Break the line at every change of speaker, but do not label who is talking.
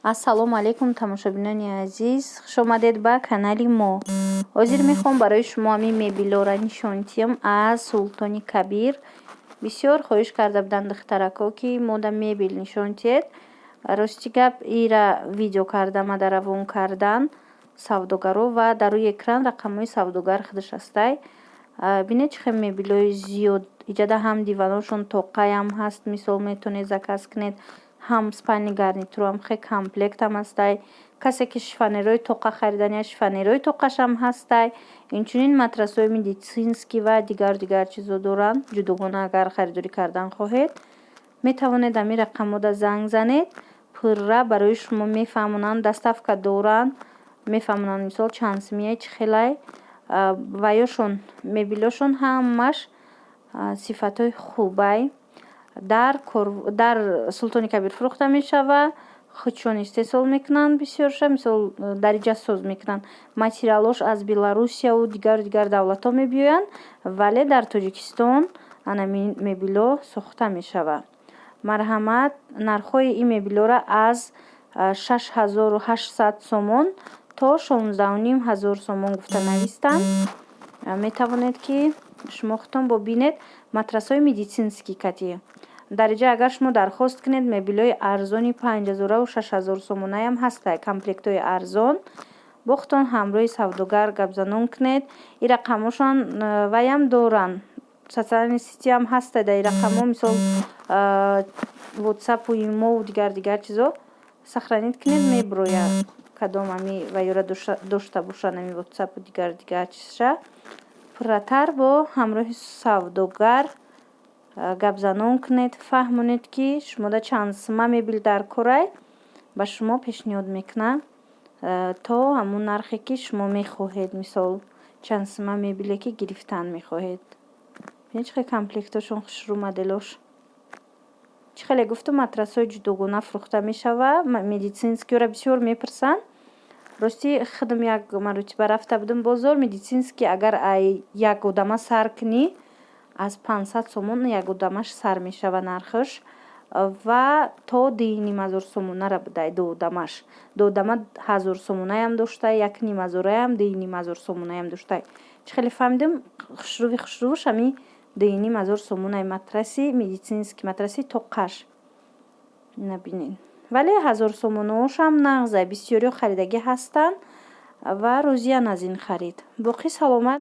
ассалому алайкум тамошобинони азиз, хуш омадед ба канали мо. ҳозир мехоҳам барои шумо ҳамин мебелора нишон диҳам аз Султони Кабир. бисёр хоҳиш карда буданд духтарако ки мода мебел нишон диҳед. рости гап ира видео кардам ада равон кардан савдогаро ва дар рӯи экран рақамҳои савдогар худаш ҳастай. бинед чӣ хел мебелои зиёд иҷада ҳам диваношон тоқаям ҳаст, мисол метавонед заказ кунед, ҳам спальни гарнитурам хе комплектам ҳастай. касе ки шифонерои тоқа харидания шифонерои тоқашам ҳастай. инчунин матрасҳои медицинский ва дигар чизо доранд. ҷудогона агар харидорӣ кардан хоҳед метавонед ҳамин рақамода занг занед, пурра барои шумо мефаҳмонанд, доставка доранд, мефаҳмонанд мисол чанд сумияи чӣ хелай ва ёшон мебелошон ҳамаш сифатҳои хубай. дар Султони Кабир фурӯхта мешавад. худшон истеҳсол мекунанд, бисёрша мисол дариҷасоз мекунанд. материалош аз Беларусияву дигар давлатҳо мебиёянд, вале дар Тоҷикистон анамин мебело сохта мешавад. марҳамат, нархҳои ин мебелора аз 6800 сомон то 16500 сомон гуфта навистанд. метавонед ки шумо худтон бобинед. матрасҳои медицинский кати дариҷа агар шумо дархост кунед мебелои арзони 5000 ва 6000 сомонаям ҳастай. комплектҳои арзон бо худтон ҳамроҳи савдогар гапзанон кунед. ин рақамҳошон ваям доранд, социални ситиам ҳастай. дар ин рақамҳо мисол ватсапу имову дигар чизо сохранид кунед, меброяд кадом ами вайёра дошта бошад ами ватсапу дигар чизша. пурратар бо ҳамроҳи савдогар гапзанон кунед, фаҳмонед ки шумода чанд сума мебел дар корай. ба шумо пешниҳод мекунам то ҳамун нархе ки шумо мехоҳед, мисол чанд сума мебеле ки гирифтан мехоҳед. бинед чӣ хел комплектошон хушрӯ моделош. чӣ хеле гуфтум матрасҳои ҷудогона фурӯхта мешавад. медицинскиёра бисёр мепурсанд. рости худам як маротиба рафта будам бозор. медицинский агар як одама сар кунӣ аз 500 сомон як одамаш сар мешавад нархаш ва то 2500 сомонара будай ду одамаш. ду одама 1000 сомонаям доштай, 1500 2500 сомонаям доштай. чӣ хеле фаҳмидам хушрӯвиш ами 2500 сомонаи матраси медицинский матраси тоқаш набинед. вале 1000 сомонаошам нағзай. бисёриҳо харидагӣ ҳастанд ва розиян аз ин харид. боқӣ саломат.